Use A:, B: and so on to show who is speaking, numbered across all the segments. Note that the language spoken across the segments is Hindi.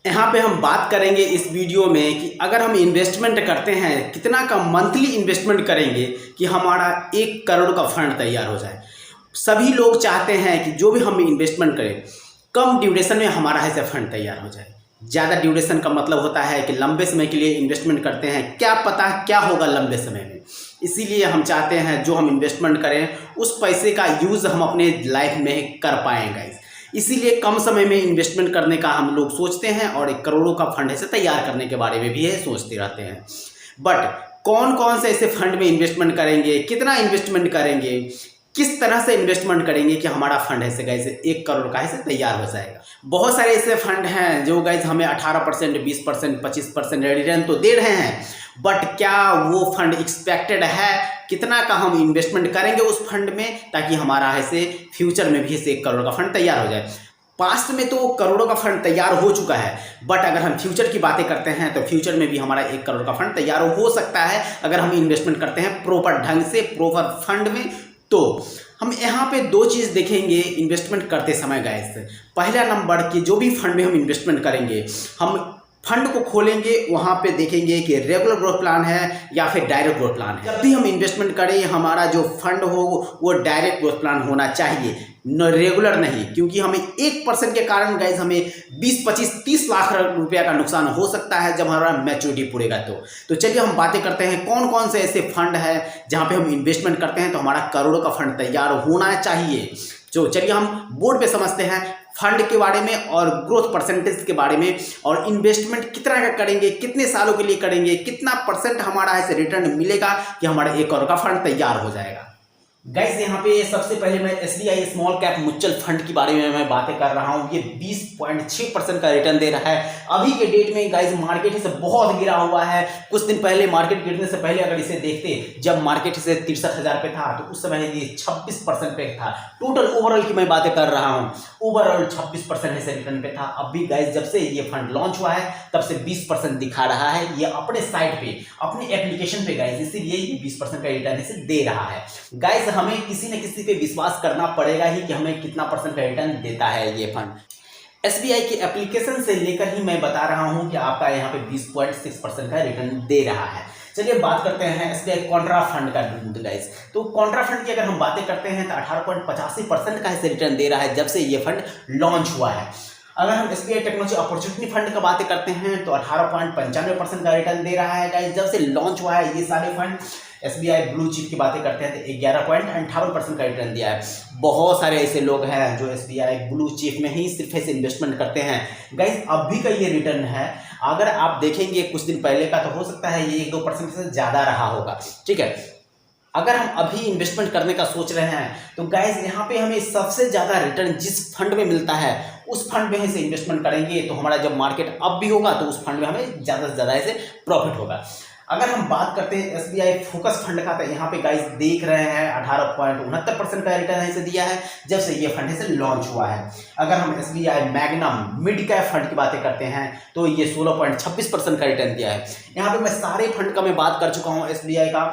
A: यहाँ पे हम बात करेंगे इस वीडियो में कि अगर हम इन्वेस्टमेंट करते हैं कितना का मंथली इन्वेस्टमेंट करेंगे कि हमारा 1 करोड़ का फंड तैयार हो जाए। सभी लोग चाहते हैं कि जो भी हम इन्वेस्टमेंट करें कम ड्यूरेशन में हमारा ऐसे फंड तैयार हो जाए। ज़्यादा ड्यूरेशन का मतलब होता है कि लंबे समय के लिए इन्वेस्टमेंट करते हैं, क्या पता क्या होगा लंबे समय में। इसीलिए हम चाहते हैं जो हम इन्वेस्टमेंट करें उस पैसे का यूज़ हम अपने लाइफ में कर पाएँ गाइस। इसीलिए कम समय में इन्वेस्टमेंट करने का हम लोग सोचते हैं और 1 करोड़ों का फंड ऐसे तैयार करने के बारे में भी है सोचते रहते हैं। बट कौन कौन से ऐसे फंड में इन्वेस्टमेंट करेंगे, कितना इन्वेस्टमेंट करेंगे, किस तरह से इन्वेस्टमेंट करेंगे कि हमारा फंड ऐसे गाइस 1 करोड़ का ऐसे तैयार हो जाएगा। बहुत सारे ऐसे फंड हैं जो गाइस हमें 18%, 20%, 25% रिटर्न तो दे रहे हैं, बट क्या वो फंड एक्सपेक्टेड है, कितना का हम इन्वेस्टमेंट करेंगे उस फंड में ताकि हमारा ऐसे फ्यूचर में भी ऐसे 1 करोड़ का फंड तैयार हो जाए। पास्ट में तो करोड़ों का फंड तैयार हो चुका है, बट अगर हम फ्यूचर की बातें करते हैं तो फ्यूचर में भी हमारा 1 करोड़ का फंड तैयार हो सकता है अगर हम इन्वेस्टमेंट करते हैं प्रॉपर ढंग से, प्रॉपर फंड में। तो हम यहाँ पे 2 चीज़ देखेंगे इन्वेस्टमेंट करते समय गाइस। पहला नंबर कि जो भी फंड में हम इन्वेस्टमेंट करेंगे, हम फंड को खोलेंगे, वहाँ पे देखेंगे कि रेगुलर ग्रोथ प्लान है या फिर डायरेक्ट ग्रोथ प्लान है। जब भी हम इन्वेस्टमेंट करें हमारा जो फंड हो वो डायरेक्ट ग्रोथ प्लान होना चाहिए, न रेगुलर नहीं, क्योंकि हमें 1% के कारण गाइज हमें 20, 25, 30 लाख रुपया का नुकसान हो सकता है जब हमारा मैच्योरिटी पूरेगा। तो चलिए हम बातें करते हैं कौन कौन से ऐसे फंड है जहाँ पे हम इन्वेस्टमेंट करते हैं तो हमारा करोड़ों का फंड तैयार होना चाहिए। तो चलिए हम बोर्ड पे समझते हैं फंड के बारे में और ग्रोथ परसेंटेज के बारे में, और इन्वेस्टमेंट कितना का करेंगे, कितने सालों के लिए करेंगे, कितना परसेंट हमारा ऐसे रिटर्न मिलेगा कि हमारा 1 करोड़ का फंड तैयार हो जाएगा। गाइस यहाँ पे सबसे पहले मैं SBI small cap mutual fund के बारे में मैं बातें कर रहा हूँ। ये 20.6% का रिटर्न दे रहा है। अभी के डेट में गाइस मार्केट इसे बहुत गिरा हुआ है। कुछ दिन पहले मार्केट गिरने से पहले अगर इसे देखते जब मार्केट इसे 63,000 पे था तो उस समय ये 26% पे था। टोटल ओवरऑल की मैं बातें कर रहा हूँ, ओवरऑल 26% इसे रिटर्न पे था। अभी गाइस जब से ये फंड लॉन्च हुआ है तब से 20% दिखा रहा है ये अपने साइट पे, अपने एप्लीकेशन पे गाइस, इसीलिए ये 20% का रिटर्न इसे दे रहा है। गाइस हमें किसी न किसी पे विश्वास करना पड़ेगा ही कि हमें कितना परसेंट का रिटर्न देता है ये फंड। SBI की एप्लीकेशन से लेकर ही मैं बता रहा हूं कि आपका यहाँ पे 20.6% का रिटर्न दे रहा है। चलिए बात करते हैं SBI कॉन्ट्रा फंड का गाइस। तो कॉन्ट्रा फंड की अगर हम बातें करते हैं तो 18.85% का इसे रिटर्न दे रहा है जब से ये फंड लॉन्च हुआ है। अगर हम SBI टेक्नोलॉजी अपॉर्चुनिटी फंड का बातें करते हैं तो 18.95% का रिटर्न दे रहा है गाइस जब से लॉन्च हुआ है ये सारे फंड। SBI ब्लू चिप की बातें करते हैं तो 11.58% का रिटर्न दिया है। बहुत सारे ऐसे लोग हैं जो SBI ब्लू चिप में ही सिर्फ ऐसे इन्वेस्टमेंट करते हैं गाइस। अभी का ये रिटर्न है, अगर आप देखेंगे कुछ दिन पहले का तो हो सकता है ये 1-2% से ज़्यादा रहा होगा, ठीक है। अगर हम अभी इन्वेस्टमेंट करने का सोच रहे हैं तो गाइस यहाँ पे हमें सबसे ज़्यादा रिटर्न जिस फंड में मिलता है उस फंड में से इन्वेस्टमेंट करेंगे तो हमारा जब मार्केट अप भी होगा तो उस फंड में हमें ज़्यादा से ज़्यादा ऐसे प्रॉफिट होगा। अगर हम बात करते हैं SBI फोकस फंड का तो यहाँ पे गाइस देख रहे हैं 18.69% का रिटर्न ऐसे दिया है जब से ये फंड से लॉन्च हुआ है। अगर हम SBI magnum mid cap fund की बातें करते हैं तो ये 16.26% का रिटर्न दिया है। यहाँ पे मैं सारे फंड का मैं बात कर चुका हूँ SBI का।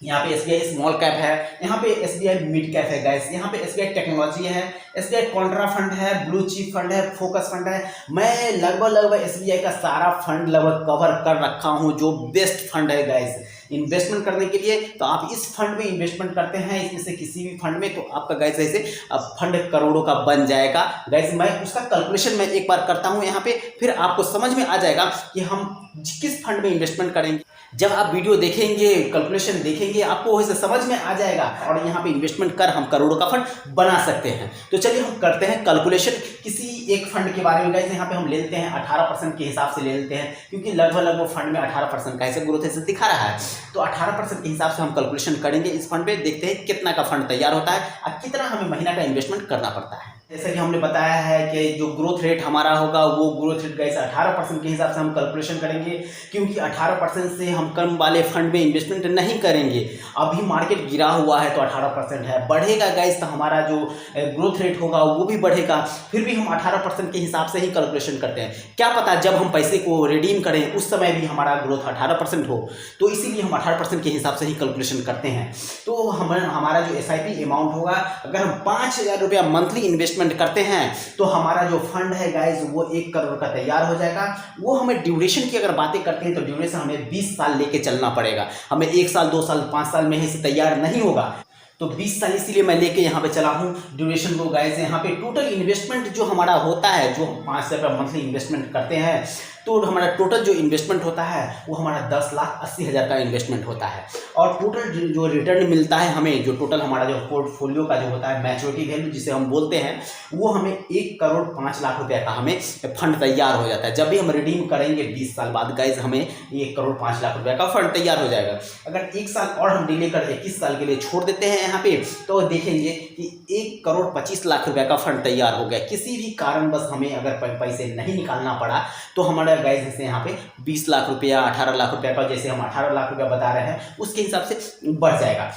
A: यहाँ पे SBI स्मॉल कैप है, यहाँ पे SBI मिड कैप है गाइस, यहाँ पे SBI टेक्नोलॉजी है, SBI कॉन्ट्रा फंड है, ब्लू चिप फंड है, फोकस फंड है। मैं लगभग SBI का सारा फंड लगभग कवर कर रखा हूँ जो बेस्ट फंड है गाइस इन्वेस्टमेंट करने के लिए। तो आप इस फंड में इन्वेस्टमेंट करते हैं इसमें से किसी भी फंड में तो आपका गाइस ऐसे फंड करोड़ों का बन जाएगा गाइस। मैं उसका कैलकुलेशन मैं एक बार करता हूँ यहाँ पे, फिर आपको समझ में आ जाएगा कि हम किस फंड में इन्वेस्टमेंट करेंगे। जब आप वीडियो देखेंगे, कैलकुलेशन देखेंगे, आपको वैसे समझ में आ जाएगा और यहाँ पे इन्वेस्टमेंट कर हम करोड़ों का फंड बना सकते हैं। तो चलिए हम करते हैं कैलकुलेशन किसी एक फंड के बारे में गाइस। यहाँ पे हम ले लेते हैं 18% के हिसाब से ले लेते हैं क्योंकि लगभग फंड में 18% का ऐसे ग्रोथ ऐसे दिखा रहा है। तो 18% के हिसाब से हम कैलकुलेशन करेंगे इस फंड पे, देखते हैं कितना का फंड तैयार होता है और कितना हमें महीना का इन्वेस्टमेंट करना पड़ता है। जैसा कि हमने बताया है कि जो ग्रोथ रेट हमारा होगा वो ग्रोथ रेट गाइस 18% के हिसाब से हम कैलकुलेशन करेंगे क्योंकि 18% से हम कम वाले फंड में इन्वेस्टमेंट नहीं करेंगे। अभी मार्केट गिरा हुआ है तो 18% है, बढ़ेगा गाइस तो हमारा जो ग्रोथ रेट होगा वो भी बढ़ेगा। फिर भी हम 18% के हिसाब से ही कैलकुलेशन करते हैं, क्या पता जब हम पैसे को रिडीम करें उस समय भी हमारा ग्रोथ 18% हो, तो इसीलिए हम 18% के हिसाब से ही कैलकुलेशन करते हैं। तो हमारा जो SIP अमाउंट होगा, अगर हम 5,000 रुपया मंथली इन्वेस्ट इन्वेस्टमेंट करते हैं तो हमारा जो फंड है गाइज वो 1 करोड़ का तैयार हो जाएगा। वो हमें ड्यूरेशन की अगर बातें करते हैं तो ड्यूरेशन हमें 20 साल लेके चलना पड़ेगा। हमें 1 साल 2 साल 5 साल में ही से तैयार नहीं होगा, तो 20 साल इसीलिए मैं लेके यहाँ पे चला हूँ ड्यूरेशन को गाइज। यहाँ पे टोटल इन्वेस्टमेंट जो हमारा होता है, जो 5,000 रुपये मंथली इन्वेस्टमेंट करते हैं, तो हमारा टोटल जो इन्वेस्टमेंट होता है वो हमारा 10,80,000 का इन्वेस्टमेंट होता है। और टोटल जो रिटर्न मिलता है हमें, जो टोटल हमारा जो पोर्टफोलियो का जो होता है मैच्योरिटी वैल्यू जिसे हम बोलते हैं, वो हमें 1,05,00,000 रुपये का हमें फंड तैयार हो जाता है। जब भी हम रिडीम करेंगे 20 साल बाद गाइज हमें 1,05,00,000 रुपये का फंड तैयार हो जाएगा। अगर 1 साल और हम डिले कर 21 साल के लिए छोड़ देते हैं यहाँ पे, तो देखेंगे कि 1,25,00,000 रुपये का फंड तैयार हो गया। किसी भी कारणवश हमें अगर पैसे नहीं निकालना पड़ा तो हमारा गाइज जैसे यहाँ पे 20 लाख रुपया 18 लाख रुपया का, जैसे हम 18 लाख रुपया बता रहे हैं उसके हिसाब से बढ़ जाएगा।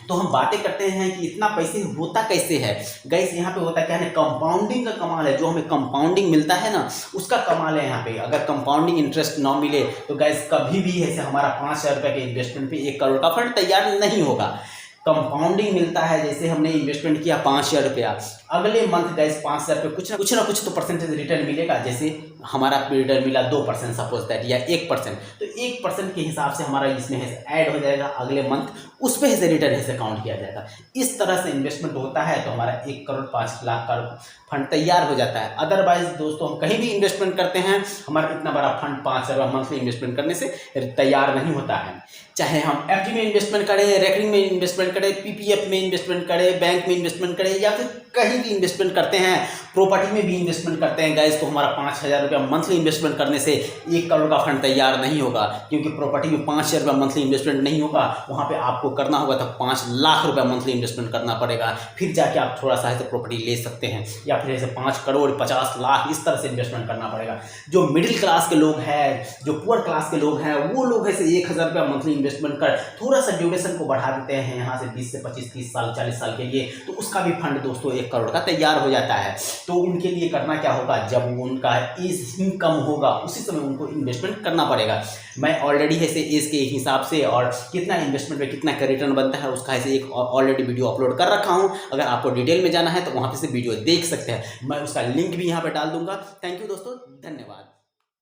A: तो हम बातें करते हैं कि इतना पैसे होता कैसे है गाइस। यहाँ पे होता क्या है, कंपाउंडिंग का कमाल है। जो हमें कंपाउंडिंग मिलता है ना उसका कमाल है यहाँ पे। अगर कंपाउंडिंग इंटरेस्ट ना मिले तो गाइस कभी भी ऐसे हमारा 5,000 रुपये के इन्वेस्टमेंट पे 1 करोड़ का फंड तैयार नहीं होगा। कंपाउंडिंग मिलता है, जैसे हमने इन्वेस्टमेंट किया 5,000 रुपया, अगले मंथ गाइस 5,000 रुपये कुछ ना कुछ तो परसेंटेज रिटर्न मिलेगा। जैसे हमारा रिटर्न मिला 2% सपोज दैट, या 1%, तो 1% के हिसाब से हमारा इसमें है ऐड हो जाएगा अगले मंथ, उस पर से रिटर्न है काउंट किया जाएगा। इस तरह से इन्वेस्टमेंट होता है तो हमारा 1,05,00,000 का फंड तैयार हो जाता है। अदरवाइज दोस्तों हम कहीं भी इन्वेस्टमेंट करते हैं हमारा इतना बड़ा फंड 5,000 रुपये मंथली इन्वेस्टमेंट करने से तैयार नहीं होता है। चाहे हम एफडी में इन्वेस्टमेंट करें, रेकरिंग में इन्वेस्टमेंट करें, पीपीएफ में इन्वेस्टमेंट करें, बैंक में इन्वेस्टमेंट करें, या फिर कहीं भी इन्वेस्टमेंट करते हैं, प्रॉपर्टी में भी इन्वेस्टमेंट करते हैं गाइस, तो हमारा 5,000 रुपया मंथली इन्वेस्टमेंट करने से 1 करोड़ का फंड तैयार नहीं होगा। क्योंकि प्रॉपर्टी में 5,000 रुपया मंथली इन्वेस्टमेंट नहीं होगा, वहाँ पे आपको करना होगा तो 5 लाख रुपया मंथली इन्वेस्टमेंट करना पड़ेगा, फिर जाके आप थोड़ा सा ऐसे प्रॉपर्टी ले सकते हैं, या फिर ऐसे 5 करोड़ 50 लाख इस तरह से इन्वेस्टमेंट करना पड़ेगा। जो मिडिल क्लास के लोग हैं, जो पुअर क्लास के लोग हैं, वो लोग ऐसे 1,000 रुपया मंथली इन्वेस्टमेंट कर थोड़ा सा ड्यूरेशन को बढ़ा देते हैं यहाँ से 20 से 25 30 साल 40 साल के लिए, तो उसका भी फंड दोस्तों 1 करोड़ का तैयार हो जाता है। तो उनके लिए करना क्या होगा, जब उनका एज इनकम होगा उसी समय उनको इन्वेस्टमेंट करना पड़ेगा। मैं ऑलरेडी ऐसे एज के हिसाब से और कितना इन्वेस्टमेंट में कितना का रिटर्न बनता है उसका ऐसे एक ऑलरेडी वीडियो अपलोड कर रखा हूँ। अगर आपको डिटेल में जाना है तो वहाँ पे से वीडियो देख सकते हैं, मैं उसका लिंक भी यहाँ पे डाल दूंगा। थैंक यू दोस्तों, धन्यवाद।